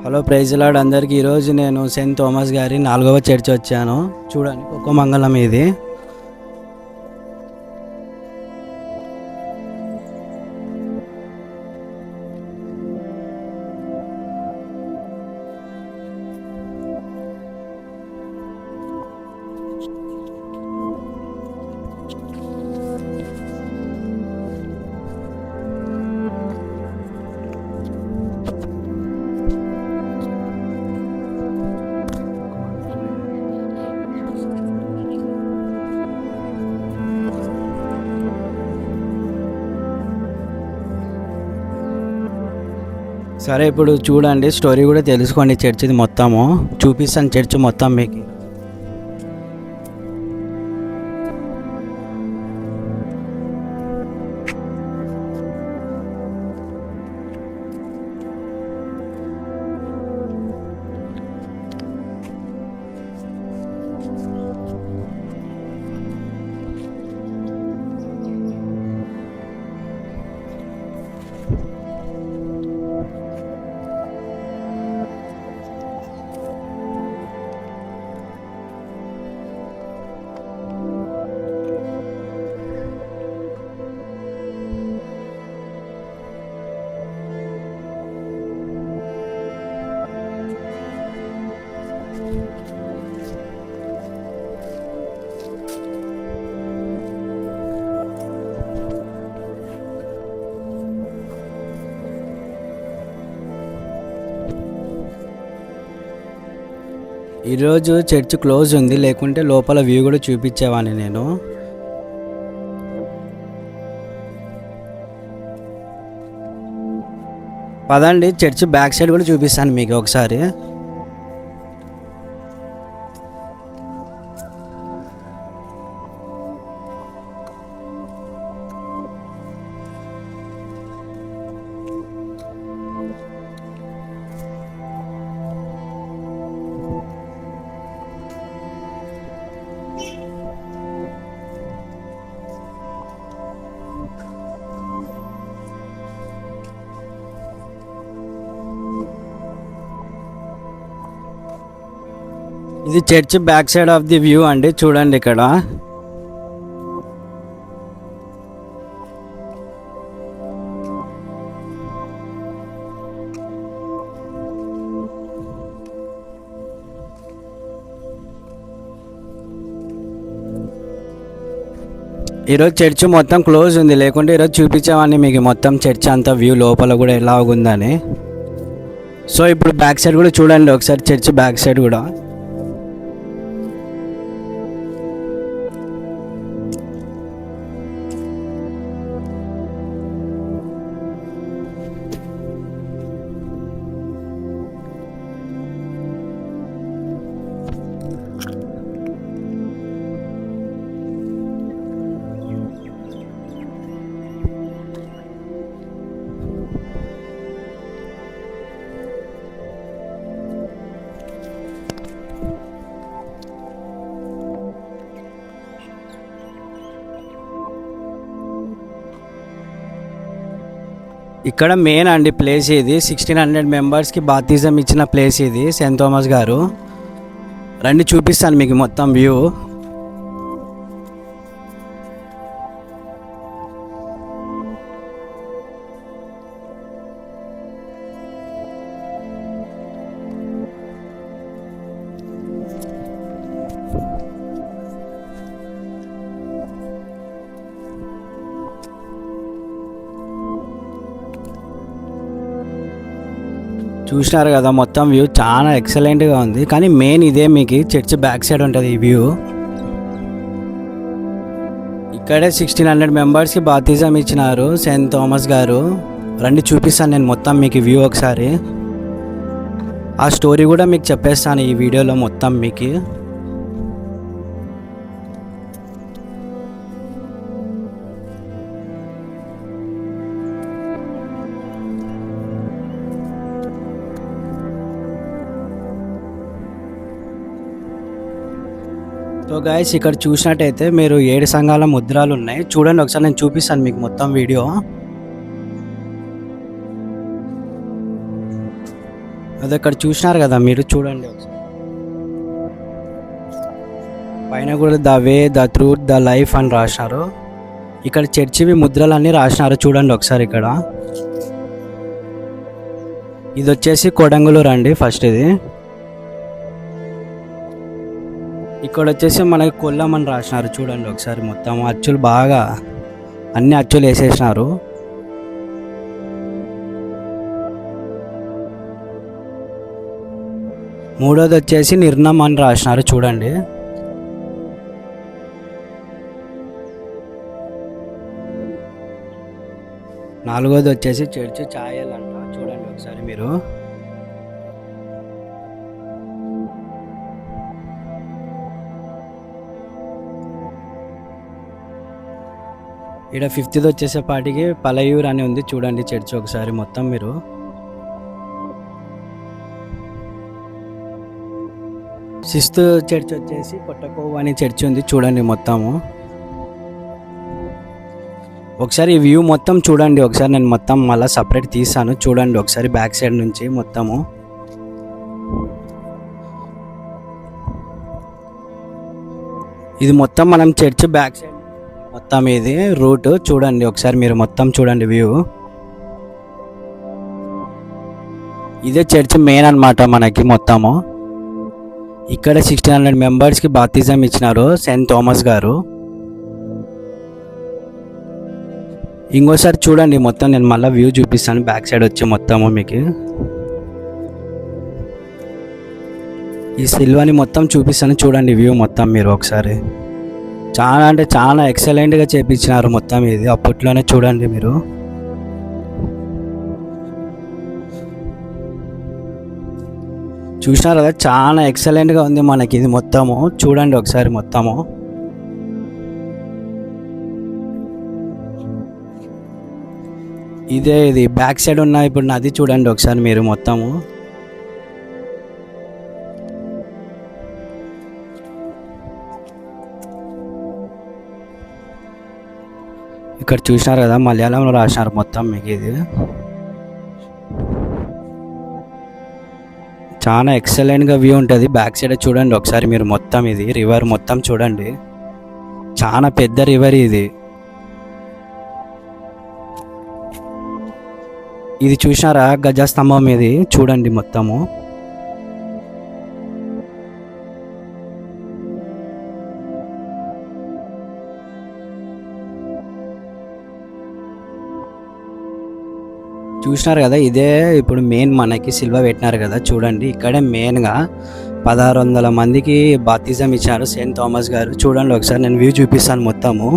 Hello praise lord అందరికీ. ఈరోజు నేను సెయింట్ థామస్ గారి 4వ చర్చ్ వచ్చాను. చూడండి, ఒక్కో మంగళం ఇది. సరే, ఇప్పుడు చూడండి, స్టోరీ కూడా తెలుసుకోండి. చర్చిది మొత్తము చూపిస్తాను, చర్చ్ మొత్తం మీకు. ఈరోజు చర్చ్ క్లోజ్ ఉంది, లేకుంటే లోపల వ్యూ కూడా చూపించేవాడిని నేను. పదండి, చర్చ్ బ్యాక్ సైడ్ కూడా చూపిస్తాను మీకు ఒకసారి. ఇది church back side of the view అండి. చూడండి ఇక్కడ. ఈరోజు చర్చ్ మొత్తం క్లోజ్ ఉంది, లేకుంటే ఈరోజు చూపించేవాడిని మీకు మొత్తం చర్చ్ అంతా వ్యూ, లోపల కూడా ఎలా ఉందని. సో ఇప్పుడు బ్యాక్ సైడ్ కూడా చూడండి ఒకసారి, చర్చ్ బ్యాక్ సైడ్ కూడా. ఇక్కడ మెయిన్ అండి ప్లేస్ ఇది. 1600 మెంబర్స్కి బాప్తిజం ఇచ్చిన ప్లేస్ ఇది, సెయింట్ థామస్ గారు. రండి చూపిస్తాను మీకు మొత్తం వ్యూ. చూసినారు కదా, మొత్తం వ్యూ చాలా ఎక్సలెంట్గా ఉంది. కానీ మెయిన్ ఇదే, మీకు చర్చ్ బ్యాక్ సైడ్ ఉంటుంది ఈ వ్యూ. ఇక్కడే 1600 మెంబర్స్కి బాప్తిజం ఇచ్చినారు సెయింట్ థామస్ గారు. రండి చూపిస్తాను నేను మొత్తం మీకు వ్యూ ఒకసారి. ఆ స్టోరీ కూడా మీకు చెప్పేస్తాను ఈ వీడియోలో మొత్తం మీకు. సో గైస్, ఇక్కడ చూసినట్టయితే మీరు 7 సంఘాల ముద్రాలు ఉన్నాయి. చూడండి ఒకసారి, నేను చూపిస్తాను మీకు మొత్తం వీడియో. అది అక్కడ చూసినారు కదా మీరు, చూడండి ఒకసారి. పైన కూడా the way, the truth, the life అని రాసినారు. ఇక్కడ చర్చివి ముద్రలన్నీ రాసినారు, చూడండి ఒకసారి. ఇక్కడ ఇది వచ్చేసి కొడంగలూరు అండి ఫస్ట్. ఇది ఇక్కడ వచ్చేసి మనకి కొల్లం అని రాసినారు, చూడండి ఒకసారి. మొత్తం అచ్చులు బాగా అన్ని అచ్చులు వేసేసినారు. మూడోది వచ్చేసి నిర్ణం అని రాసినారు, చూడండి. నాలుగోది వచ్చేసి చర్చి ఛాయల్ అంట, చూడండి ఒకసారి మీరు. ఇక్కడ ఫిఫ్త్ది వచ్చేసేపాటికి పలయూర్ అని ఉంది, చూడండి చర్చి ఒకసారి మొత్తం మీరు. సిక్స్త్ చర్చ్ వచ్చేసి కొట్టకోవు అనే చర్చ్ ఉంది, చూడండి మొత్తము. ఒకసారి ఈ వ్యూ మొత్తం చూడండి ఒకసారి. నేను మొత్తం మళ్ళీ సపరేట్ తీసాను, చూడండి ఒకసారి బ్యాక్ సైడ్ నుంచి మొత్తము. ఇది మొత్తం మనం చర్చ్ బ్యాక్ సైడ్ మొత్తం ఇది రూట్, చూడండి ఒకసారి మీరు మొత్తం చూడండి వ్యూ. ఇదే చర్చ్ మెయిన్ అన్నమాట మనకి మొత్తము. ఇక్కడ 1600 మెంబర్స్కి బాప్తిజం ఇచ్చినారు సెయింట్ థామస్ గారు. ఇంకోసారి చూడండి మొత్తం, నేను మళ్ళీ వ్యూ చూపిస్తాను బ్యాక్ సైడ్ వచ్చి మొత్తము మీకు. ఈ సిల్వాని మొత్తం చూపిస్తాను, చూడండి వ్యూ మొత్తం మీరు ఒకసారి. చాలా అంటే చాలా ఎక్సలెంట్గా చేపించినారు మొత్తం ఇది అప్పట్లోనే, చూడండి మీరు. చూసినారు కదా, చాలా ఎక్సలెంట్గా ఉంది మనకి ఇది మొత్తము, చూడండి ఒకసారి మొత్తము. ఇదే ఇది బ్యాక్ సైడ్ ఉన్న ఇప్పుడు నది, చూడండి ఒకసారి మీరు మొత్తము. ఇక్కడ చూసినారు కదా, మలయాళంలో రాసినారు మొత్తం మీకు ఇది. చాలా ఎక్సలెంట్గా వ్యూ ఉంటుంది బ్యాక్ సైడ్, చూడండి ఒకసారి మీరు మొత్తం. ఇది రివర్ మొత్తం చూడండి, చాలా పెద్ద రివర్ ఇది. ఇది చూసినారా గజస్తంభం, ఇది చూడండి మొత్తము. చూసినారు కదా, ఇదే ఇప్పుడు మెయిన్ మనకి సిల్వ పెట్టినారు కదా, చూడండి. ఇక్కడే మెయిన్గా 1600 మందికి బాప్తిజం ఇచ్చారు సెయింట్ థామస్ గారు, చూడండి ఒకసారి. నేను వ్యూ చూపిస్తాను మొత్తము.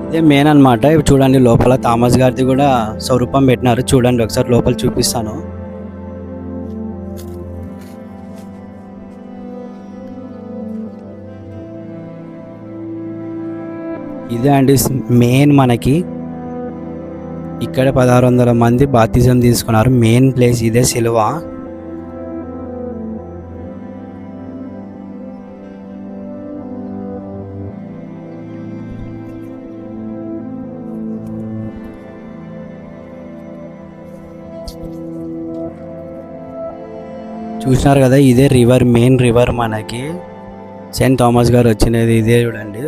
ఇదే మెయిన్ అనమాట. ఇప్పుడు చూడండి లోపల థామస్ గారిది కూడా స్వరూపం పెట్టినారు, చూడండి ఒకసారి లోపల చూపిస్తాను. ఇదే అండి మెయిన్ మనకి. ఇక్కడ 1600 మంది బాప్తిజం తీసుకున్నారు, మెయిన్ ప్లేస్ ఇదే సిలువ. చూసినారు కదా, ఇదే రివర్, మెయిన్ రివర్ మనకి. సెయింట్ థామస్ గారు వచ్చినది ఇదే, చూడండి.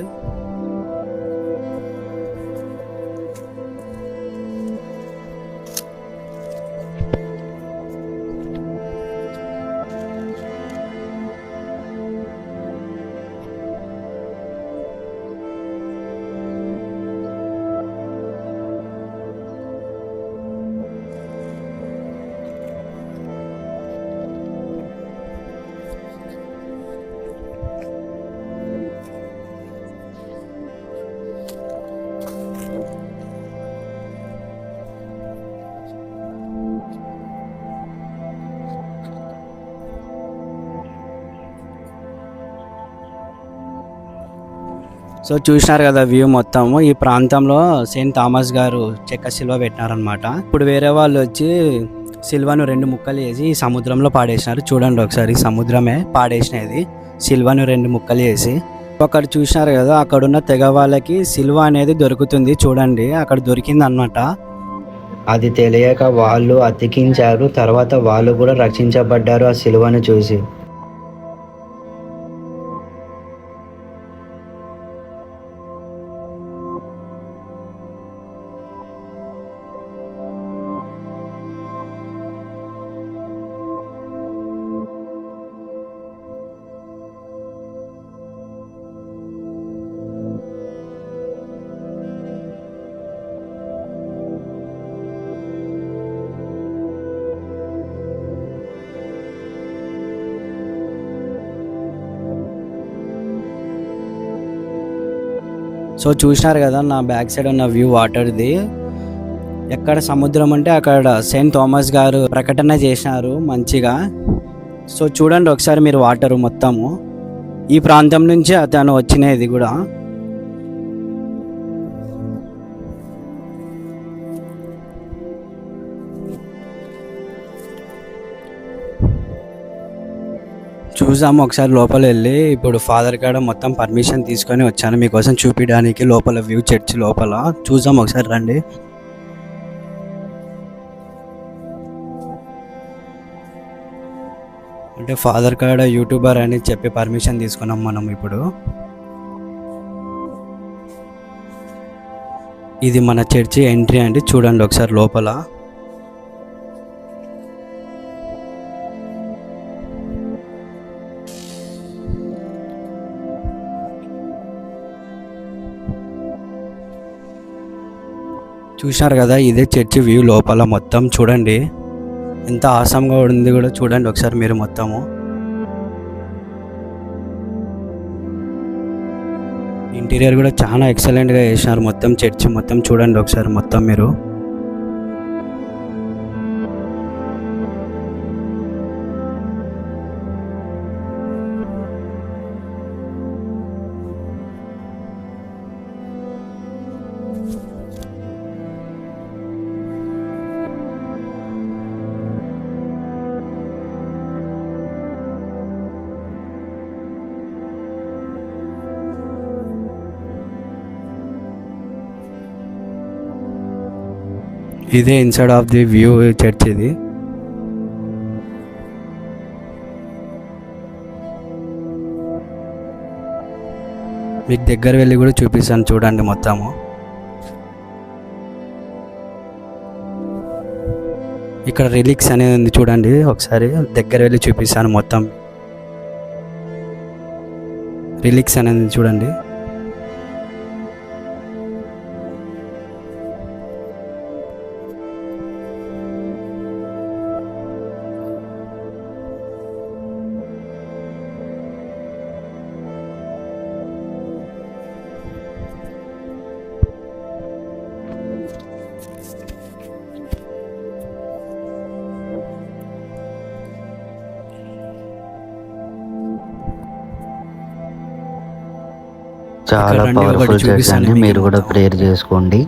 సో చూసినారు కదా వ్యూ మొత్తము. ఈ ప్రాంతంలో సెయింట్ థామస్ గారు చెక్క సిల్వ పెట్టినారనమాట. ఇప్పుడు వేరే వాళ్ళు వచ్చి సిల్వను 2 ముక్కలు వేసి సముద్రంలో పాడేసినారు, చూడండి ఒకసారి. సముద్రమే పాడేసినది సిల్వను 2 ముక్కలు వేసి. అక్కడ చూసినారు కదా, అక్కడున్న తెగ వాళ్ళకి సిలువ అనేది దొరుకుతుంది చూడండి, అక్కడ దొరికింది అన్నమాట. అది తెలియక వాళ్ళు అతికించారు, తర్వాత వాళ్ళు కూడా రక్షించబడ్డారు ఆ సిలువను చూసి. సో చూసినారు కదా నా బ్యాక్ సైడ్ ఉన్న వ్యూ వాటర్ది. ఎక్కడ సముద్రం అంటే అక్కడ సెయింట్ థామస్ గారు ప్రకటన చేసినారు మంచిగా. సో చూడండి ఒకసారి మీరు వాటర్ మొత్తము ఈ ప్రాంతం నుంచి అతను వచ్చినది కూడా. చూసాము ఒకసారి లోపల వెళ్ళి. ఇప్పుడు ఫాదర్ కాడ మొత్తం పర్మిషన్ తీసుకొని వచ్చాను మీకోసం చూపించడానికి లోపల వ్యూ, చర్చ్ లోపల. చూసాము ఒకసారి రండి. అంటే ఫాదర్ కాడ యూట్యూబర్ అని చెప్పి పర్మిషన్ తీసుకున్నాం మనం ఇప్పుడు. ఇది మన చర్చి ఎంట్రీ అండి, చూడండి ఒకసారి లోపల. చూసినారు కదా, ఇదే చర్చి వ్యూ లోపల మొత్తం. చూడండి ఎంత ఆసంగా ఉంది కూడా, చూడండి ఒకసారి మీరు మొత్తము. ఇంటీరియర్ కూడా చాలా ఎక్సలెంట్గా చేసినారు మొత్తం చర్చి మొత్తం. చూడండి ఒకసారి మొత్తం మీరు. ఇదే inside of the view church ఇది. మీకు దగ్గర వెళ్ళి కూడా చూపిస్తాను చూడండి మొత్తము. ఇక్కడ రిలిక్స్ అనేది ఉంది చూడండి ఒకసారి, దగ్గర వెళ్ళి చూపిస్తాను మొత్తం. రిలిక్స్ అనేది చూడండి. చాలా పవర్ఫుల్ చర్చ్ అండి, మీరు కూడా ప్రేయర్ చేసుకోండి.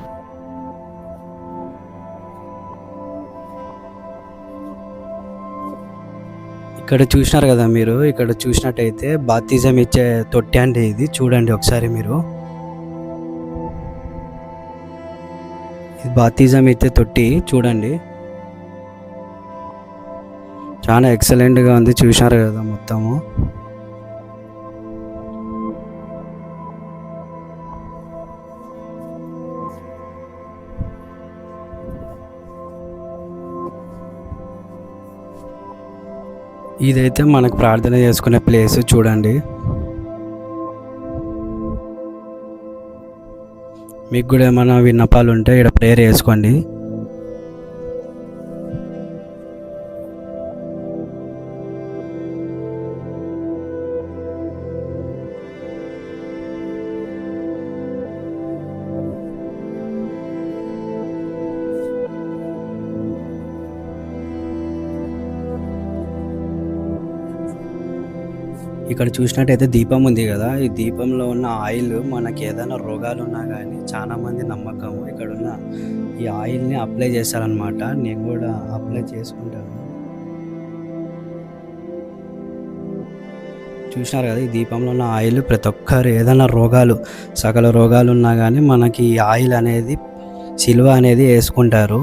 ఇక్కడ చూసినారు కదా మీరు, ఇక్కడ చూసినట్టయితే బాప్తిజం ఇచ్చే తొట్టి అండి ఇది. చూడండి ఒకసారి మీరు, ఇది బాప్తిజం ఇచ్చే తొట్టి చూడండి. చాలా ఎక్సలెంట్గా ఉంది, చూసినారు కదా మొత్తము. ఇదైతే మనకు ప్రార్థన చేసుకునే ప్లేస్ చూడండి. మీకు కూడా ఏమైనా విన్నపాలు ఉంటే ఇక్కడ ప్రేయర్ చేసుకోండి. ఇక్కడ చూసినట్టయితే దీపం ఉంది కదా, ఈ దీపంలో ఉన్న ఆయిల్ మనకి ఏదైనా రోగాలు ఉన్నా కానీ చాలా మంది నమ్మకము ఇక్కడ ఉన్న ఈ ఆయిల్ని అప్లై చేస్తారనమాట. నేను కూడా అప్లై చేసుకుంటాను. చూసినారు కదా, ఈ దీపంలో ఉన్న ఆయిల్ ప్రతి ఒక్కరు ఏదైనా రోగాలు, సకల రోగాలు ఉన్నా కానీ మనకి ఈ ఆయిల్ అనేది, సిలువ అనేది వేసుకుంటారు.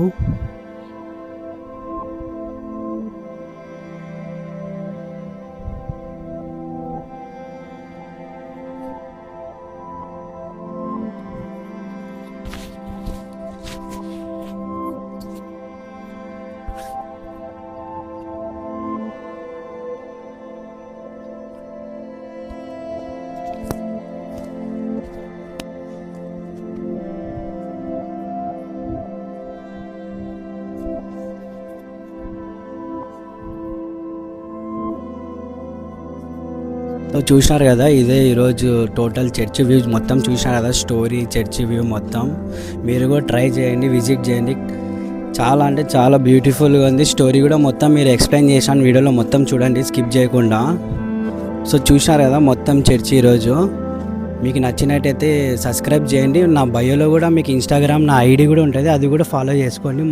సో చూసినారు కదా, ఇదే ఈరోజు టోటల్ చర్చ్ వ్యూ మొత్తం చూసినారు కదా, స్టోరీ చర్చ్ వ్యూ మొత్తం. మీరు కూడా ట్రై చేయండి, విజిట్ చేయండి. చాలా అంటే చాలా బ్యూటిఫుల్గా ఉంది. స్టోరీ కూడా మొత్తం మీరు ఎక్స్ప్లెయిన్ చేశాను వీడియోలో, మొత్తం చూడండి స్కిప్ చేయకుండా. సో చూసినారు కదా మొత్తం చర్చ్ ఈరోజు. మీకు నచ్చినట్టయితే సబ్స్క్రైబ్ చేయండి. నా బయోలో కూడా మీకు ఇన్స్టాగ్రామ్ నా ఐడి కూడా ఉంటుంది, అది కూడా ఫాలో చేసుకోండి.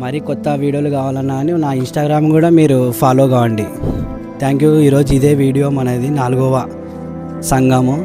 మరి కొత్త వీడియోలు కావాలన్నా అని నా ఇన్స్టాగ్రామ్ కూడా మీరు ఫాలో కావండి. Thank you. ఈరోజు ఇదే వీడియో మనది 4వ సంఘము.